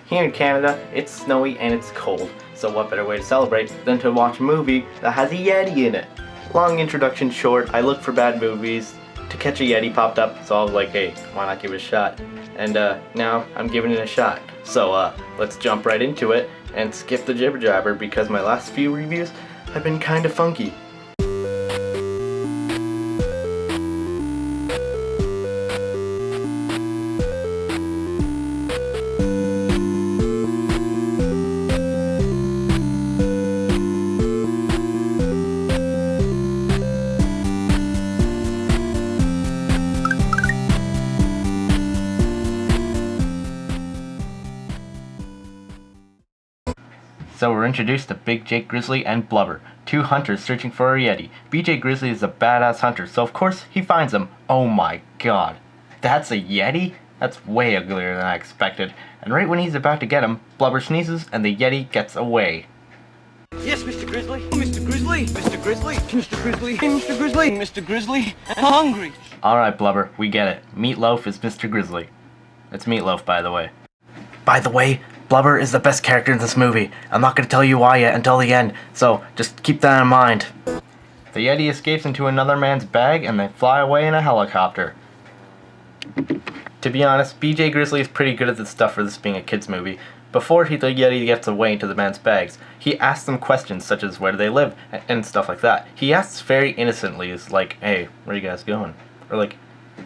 Here in Canada, it's snowy and it's cold, so what better way to celebrate than to watch a movie that has a Yeti in it? Long introduction short, I looked for bad movies. To Catch a Yeti popped up, so I was like, hey, why not give it a shot? And now I'm giving it a shot. So let's jump right into it and skip the jibber jabber because my last few reviews have been kinda funky. So we're introduced to Big Jake Grizzly and Blubber, two hunters searching for a Yeti. BJ Grizzly is a badass hunter, so of course he finds him. Oh my god. That's a Yeti? That's way uglier than I expected. And right when he's about to get him, Blubber sneezes and the Yeti gets away. Yes, Mr. Grizzly. Mr. Grizzly. Mr. Grizzly. Mr. Grizzly. Mr. Grizzly. Mr. Grizzly. I'm hungry. Alright, Blubber, we get it. Meatloaf is Mr. Grizzly. It's Meatloaf, by the way. By the way, Blubber is the best character in this movie. I'm not going to tell you why yet until the end, so just keep that in mind. The Yeti escapes into another man's bag and they fly away in a helicopter. To be honest, BJ Grizzly is pretty good at this stuff for this being a kid's movie. Before the Yeti gets away into the man's bags, he asks them questions such as where do they live and stuff like that. He asks very innocently, it's like, hey, where are you guys going? Or like,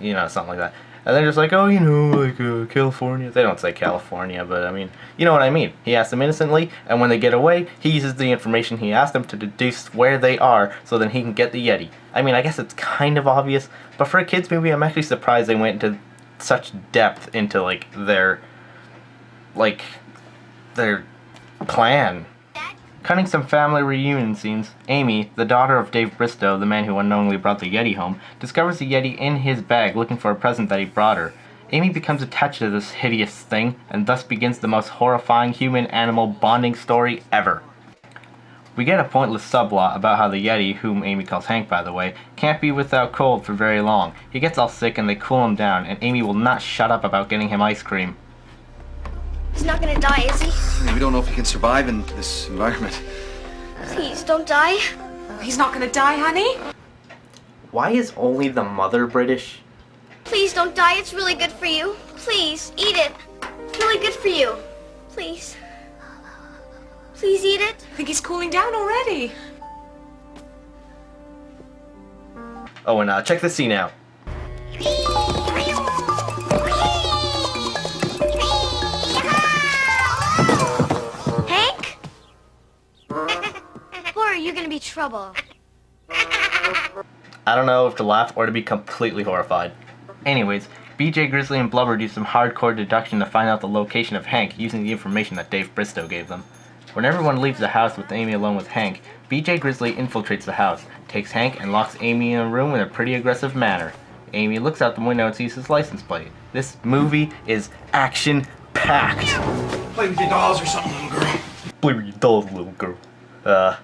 you know, something like that. And they're just like, oh, you know, like California. They don't say California, but I mean, you know what I mean. He asks them innocently, and when they get away, he uses the information he asked them to deduce where they are, so then he can get the Yeti. I mean, I guess it's kind of obvious, but for a kid's movie, I'm actually surprised they went into such depth into, like, their plan. Cutting some family reunion scenes, Amy, the daughter of Dave Bristow, the man who unknowingly brought the Yeti home, discovers the Yeti in his bag looking for a present that he brought her. Amy becomes attached to this hideous thing, and thus begins the most horrifying human-animal bonding story ever. We get a pointless subplot about how the Yeti, whom Amy calls Hank by the way, can't be without cold for very long. He gets all sick and they cool him down, and Amy will not shut up about getting him ice cream. He's not gonna die, is he? We don't know if he can survive in this environment. Please, don't die. He's not gonna die, honey? Why is only the mother British? Please don't die. It's really good for you. Please, eat it. It's really good for you. Please. Please eat it. I think he's cooling down already. Oh, and check this scene out. Hank? Or are you gonna be trouble? I don't know if to laugh or to be completely horrified. Anyways, BJ Grizzly and Blubber do some hardcore deduction to find out the location of Hank using the information that Dave Bristow gave them. When everyone leaves the house with Amy alone with Hank, BJ Grizzly infiltrates the house, takes Hank and locks Amy in a room in a pretty aggressive manner. Amy looks out the window and sees his license plate. This movie is action-packed. Play with your dolls or something, little girl. Play with your dolls, little girl. I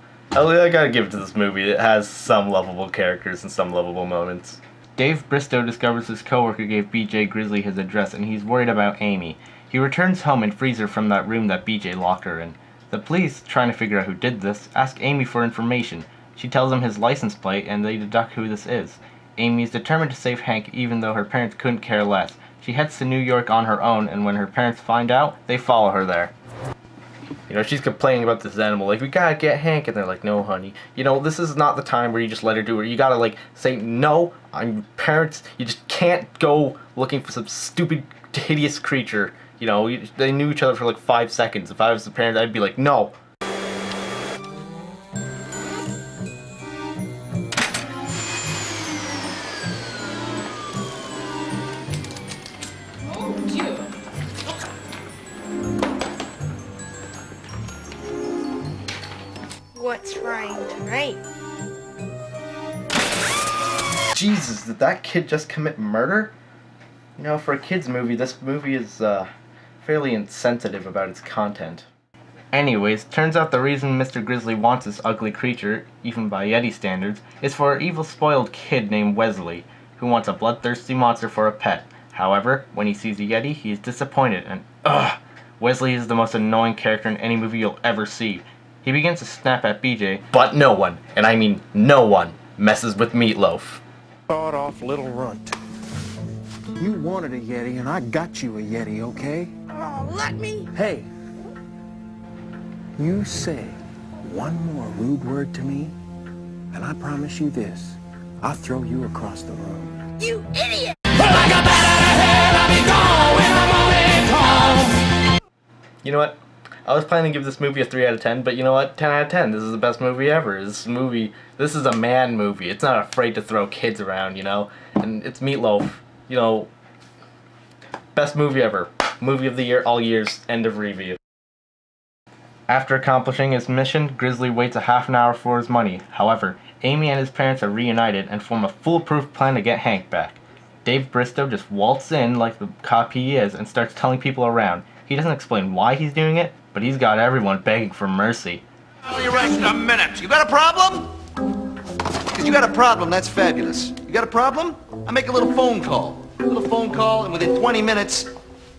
gotta give it to this movie. It has some lovable characters and some lovable moments. Dave Bristow discovers his coworker gave BJ Grizzly his address and he's worried about Amy. He returns home and frees her from that room that BJ locked her in. The police, trying to figure out who did this, ask Amy for information. She tells them his license plate and they deduct who this is. Amy is determined to save Hank even though her parents couldn't care less. She heads to New York on her own and when her parents find out, they follow her there. You know, she's complaining about this animal, like, we gotta get Hank, and they're like, no, honey. You know, this is not the time where you just let her do it. You gotta, like, say, no, I'm your parents. You just can't go looking for some stupid, hideous creature. You know, they knew each other for, like, 5 seconds. If I was the parent, I'd be like, no. What's trying to write? Jesus, did that kid just commit murder? You know, for a kid's movie, this movie is, fairly insensitive about its content. Anyways, turns out the reason Mr. Grizzly wants this ugly creature, even by Yeti standards, is for an evil spoiled kid named Wesley, who wants a bloodthirsty monster for a pet. However, when he sees a Yeti, he is disappointed and, Wesley is the most annoying character in any movie you'll ever see. He begins to snap at BJ, but no one, and I mean no one, messes with Meatloaf. Thought off little runt. You wanted a Yeti, and I got you a Yeti, okay? Oh, let me. Hey, you say one more rude word to me, and I promise you this, I'll throw you across the room. You idiot! You know what? I was planning to give this movie a 3 out of 10, but you know what? 10 out of 10. This is the best movie ever. This is a man movie. It's not afraid to throw kids around, you know? And it's Meatloaf. You know, best movie ever. Movie of the year, all years, end of review. After accomplishing his mission, Grizzly waits a half an hour for his money. However, Amy and his parents are reunited and form a foolproof plan to get Hank back. Dave Bristow just waltzes in like the cop he is and starts telling people around. He doesn't explain why he's doing it, but he's got everyone begging for mercy. All your extra minutes. You got a problem? Because you got a problem, that's fabulous. You got a problem? I make a little phone call. And within 20 minutes,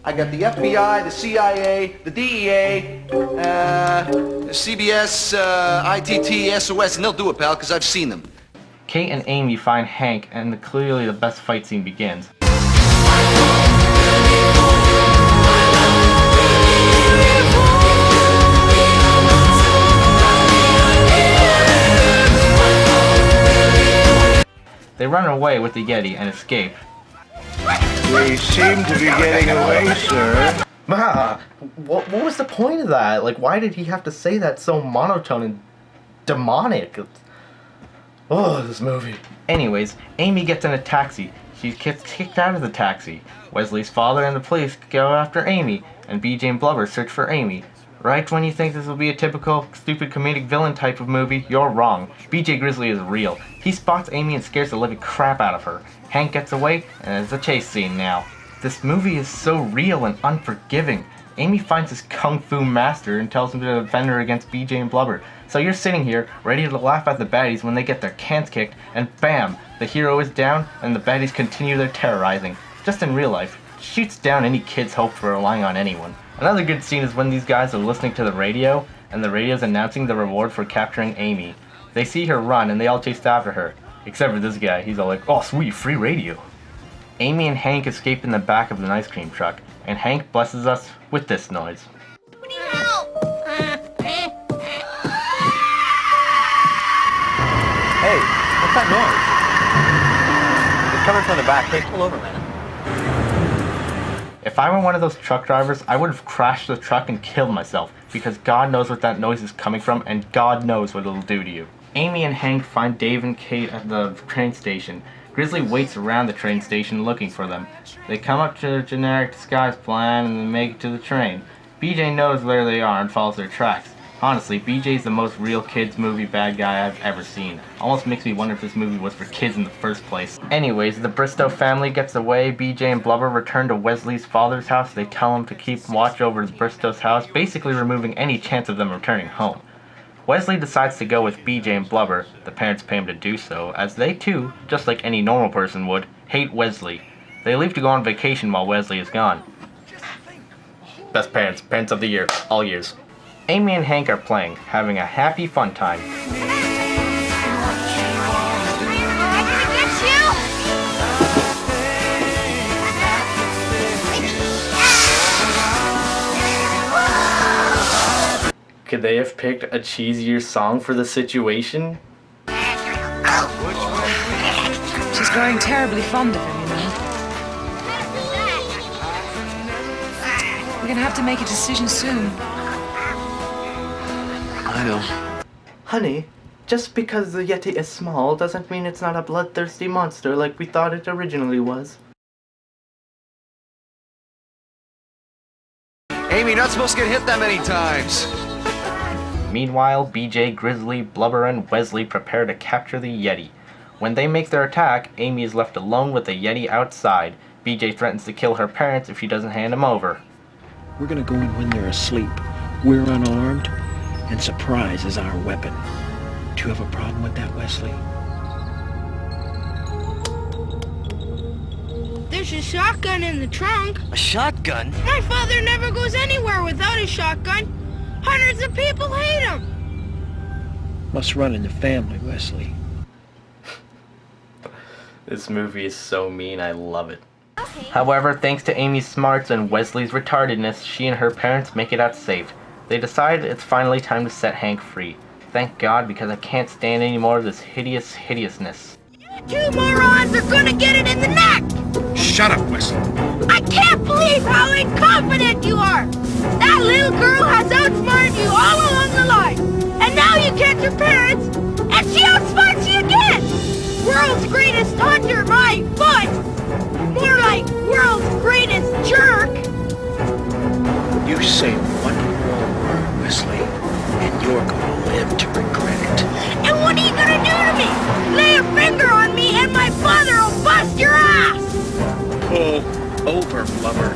I got the FBI, the CIA, the DEA, CBS, ITT, SOS, and they'll do it, pal, because I've seen them. Kate and Amy find Hank, and clearly the best fight scene begins. They run away with the Yeti and escape. We seem to be getting away, sir. What was the point of that? Like, why did he have to say that so monotone and demonic? Oh, this movie. Anyways, Amy gets in a taxi. She gets kicked out of the taxi. Wesley's father and the police go after Amy, and BJ and Blubber search for Amy. Right when you think this will be a typical stupid comedic villain type of movie, you're wrong. BJ Grizzly is real. He spots Amy and scares the living crap out of her. Hank gets away, and it's a chase scene now. This movie is so real and unforgiving. Amy finds his kung fu master and tells him to defend her against BJ and Blubber. So you're sitting here, ready to laugh at the baddies when they get their cans kicked, and bam! The hero is down, and the baddies continue their terrorizing. Just in real life, shoots down any kid's hope for relying on anyone. Another good scene is when these guys are listening to the radio, and the radio's announcing the reward for capturing Amy. They see her run, and they all chase after her. Except for this guy, he's all like, oh sweet, free radio. Amy and Hank escape in the back of an ice cream truck, and Hank blesses us with this noise. Somebody help! Hey, what's that noise? It's coming from the back. Hey, pull over, man. If I were one of those truck drivers, I would have crashed the truck and killed myself, because God knows what that noise is coming from, and God knows what it'll do to you. Amy and Hank find Dave and Kate at the train station. Grizzly waits around the train station looking for them. They come up to a generic disguise plan and they make it to the train. BJ knows where they are and follows their tracks. Honestly, BJ's the most real kids movie bad guy I've ever seen. Almost makes me wonder if this movie was for kids in the first place. Anyways, the Bristow family gets away. BJ and Blubber return to Wesley's father's house. They tell him to keep watch over the Bristow's house, basically removing any chance of them returning home. Wesley decides to go with BJ and Blubber. The parents pay him to do so, as they too, just like any normal person would, hate Wesley. They leave to go on vacation while Wesley is gone. Best parents, parents of the year, all years. Amy and Hank are playing, having a happy fun time. Could they have picked a cheesier song for the situation? She's growing terribly fond of him, you know. We're gonna have to make a decision soon. I know. Honey, just because the Yeti is small doesn't mean it's not a bloodthirsty monster like we thought it originally was. Amy, you're not supposed to get hit that many times. Meanwhile, BJ, Grizzly, Blubber, and Wesley prepare to capture the Yeti. When they make their attack, Amy is left alone with the Yeti outside. BJ threatens to kill her parents if she doesn't hand him over. We're gonna go in when they're asleep. We're unarmed, and surprise is our weapon. Do you have a problem with that, Wesley? There's there's a shotgun in the trunk. A shotgun? My father never goes anywhere without a shotgun. Hundreds of people hate him. Must run in the family, Wesley. This movie is so mean, I love it. Okay. However, thanks to Amy's smarts and Wesley's retardedness, she and her parents make it out safe. They decide it's finally time to set Hank free. Thank God, because I can't stand any more of this hideousness. You two morons are gonna get it in the neck! Shut up, Wesley. I can't believe how incompetent you are! That little girl has outsmarted you all along the line! And now you catch your parents, and she outsmarts you again! World's greatest hunter, my foot! More like world's greatest jerk! You say one more word, Wesley, and you're gonna live to regret it. And what are you gonna do to me? Lay a finger on me and my father will bust your ass! Pull over, Blubber.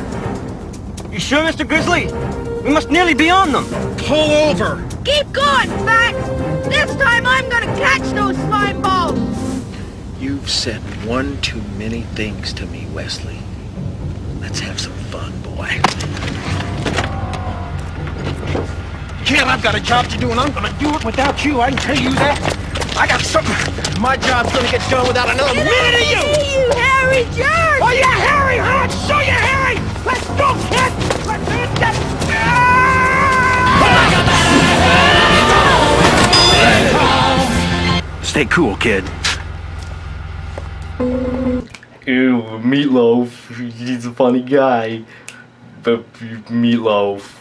You sure, Mr. Grizzly? We must nearly be on them. Pull over! Keep going, Fat! This time I'm gonna catch those slime balls! You've said one too many things to me, Wesley. Let's have some fun, boy. Kid, I've got a job to do, and I'm gonna do it without you. I can tell you that. I got something. My job's gonna get done without another minute of you. See you, hairy jerk! Oh, yeah, Harry! I'll show you, Harry! Let's go, kid! Let's hit that! Stay cool, kid. Ew, Meatloaf. He's a funny guy. But Meatloaf.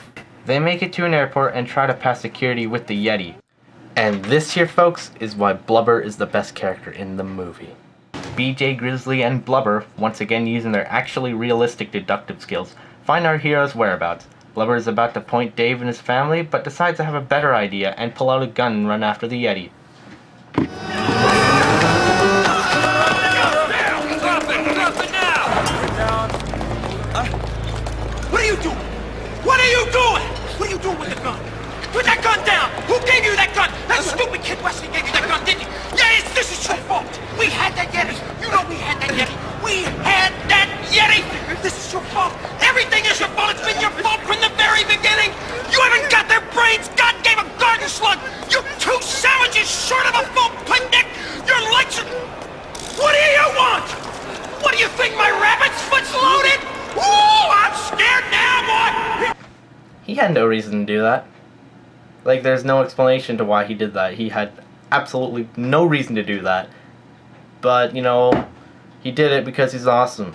They make it to an airport and try to pass security with the Yeti. And this here, folks, is why Blubber is the best character in the movie. BJ, Grizzly, and Blubber, once again using their actually realistic deductive skills, find our hero's whereabouts. Blubber is about to point Dave and his family, but decides to have a better idea and pull out a gun and run after the Yeti. What are you doing? What are you doing? What are you doing with the gun? Put that gun down! Who gave you that gun? That stupid kid Wesley gave you that gun, didn't he? Yes, this is your fault! We had that Yeti! You know we had that Yeti! We had that Yeti! This is your fault! Everything is your fault! It's been your fault from the very beginning! You haven't got their brains! God gave a garden slug! You two sandwiches short of a full picnic! Your legs are... What do you want? What do you think, my rabbit's foot's loaded? Ooh, I'm scared now, boy! He had no reason to do that. Like, there's no explanation to why he did that. He had absolutely no reason to do that. But, you know, he did it because he's awesome.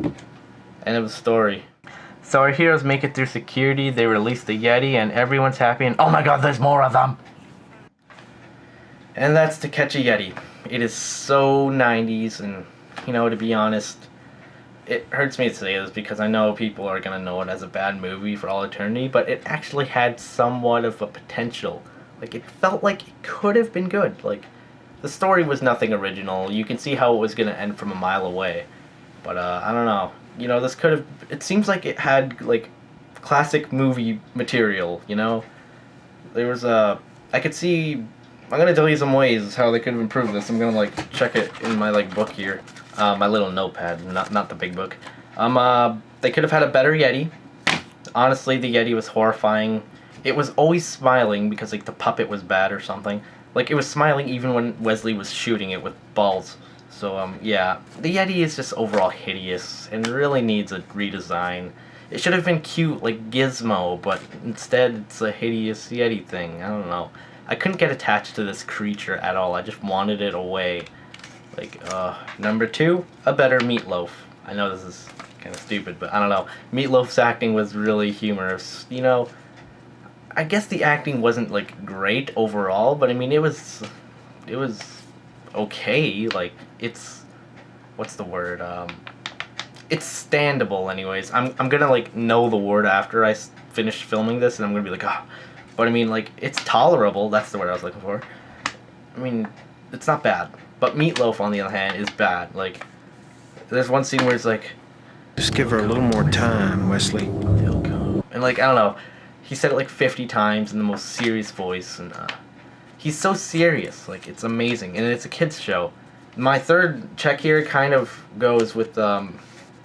End of the story. So our heroes make it through security, they release the Yeti, and everyone's happy, and oh my god, there's more of them! And that's To Catch a Yeti. It is so 90s, and, you know, to be honest, it hurts me to say this because I know people are going to know it as a bad movie for all eternity, but it actually had somewhat of a potential. Like, it felt like it could have been good. Like, the story was nothing original. You can see how it was going to end from a mile away. But, I don't know. You know, this could have... It seems like it had, like, classic movie material, you know? There was a... I could see... I'm going to tell you some ways how they could have improved this. I'm going to, like, check it in my, like, book here. My little notepad, not the big book. They could have had a better Yeti. Honestly, the Yeti was horrifying. It was always smiling because, like, the puppet was bad or something. Like, it was smiling even when Wesley was shooting it with balls. So, yeah. The Yeti is just overall hideous and really needs a redesign. It should have been cute like Gizmo, but instead it's a hideous Yeti thing. I don't know. I couldn't get attached to this creature at all. I just wanted it away. Like, number 2, a better Meatloaf. I know this is kind of stupid, but I don't know. Meatloaf's acting was really humorous. You know, I guess the acting wasn't, like, great overall, but I mean, it was okay. Like, it's, what's the word? It's standable anyways. I'm gonna, like, know the word after I finish filming this, and I'm gonna be like, ah. But I mean, like, it's tolerable. That's the word I was looking for. I mean, it's not bad. But Meatloaf, on the other hand, is bad. Like, there's one scene where it's like... Just give her a little more time, Wesley. And, like, I don't know. He said it, like, 50 times in the most serious voice. And, he's so serious. Like, it's amazing. And it's a kid's show. My third check here kind of goes with,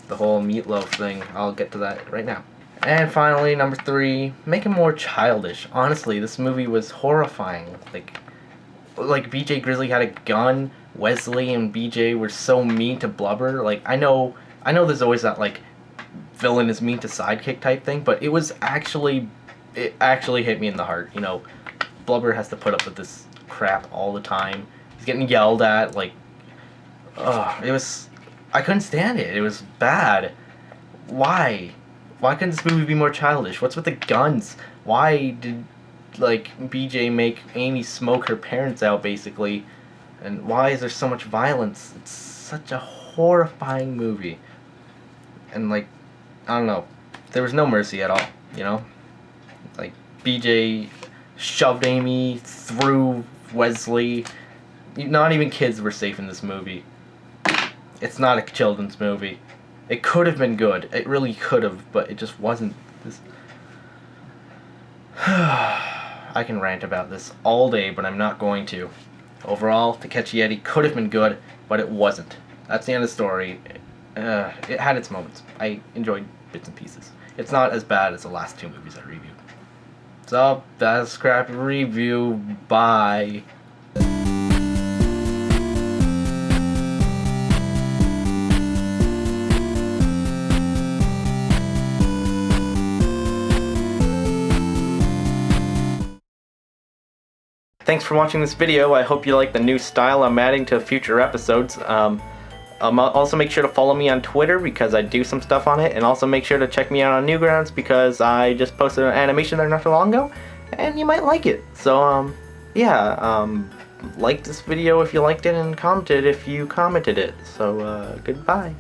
the whole meatloaf thing. I'll get to that right now. And finally, number 3, make it more childish. Honestly, this movie was horrifying. Like BJ Grizzly had a gun. Wesley and BJ were so mean to Blubber. Like, I know there's always that, like, villain is mean to sidekick type thing, but it actually hit me in the heart. You know, Blubber has to put up with this crap all the time. He's getting yelled at, like, I couldn't stand it. It was bad. Why couldn't this movie be more childish? What's with the guns? Why did, like, BJ make Amy smoke her parents out, basically? And why is there so much violence? It's such a horrifying movie. And, like, I don't know. There was no mercy at all, you know? Like, BJ shoved Amy through Wesley. Not even kids were safe in this movie. It's not a children's movie. It could have been good. It really could have, but it just wasn't. I can rant about this all day, but I'm not going to. Overall, To Catch a Yeti could have been good, but it wasn't. That's the end of the story. It had its moments. I enjoyed bits and pieces. It's not as bad as the last 2 movies I reviewed. So, that's Krappy Review. Bye. Thanks for watching this video. I hope you like the new style I'm adding to future episodes. Also make sure to follow me on Twitter because I do some stuff on it, and also make sure to check me out on Newgrounds because I just posted an animation there not too long ago, and you might like it. So, like this video if you liked it, and comment it if you commented it. So, goodbye.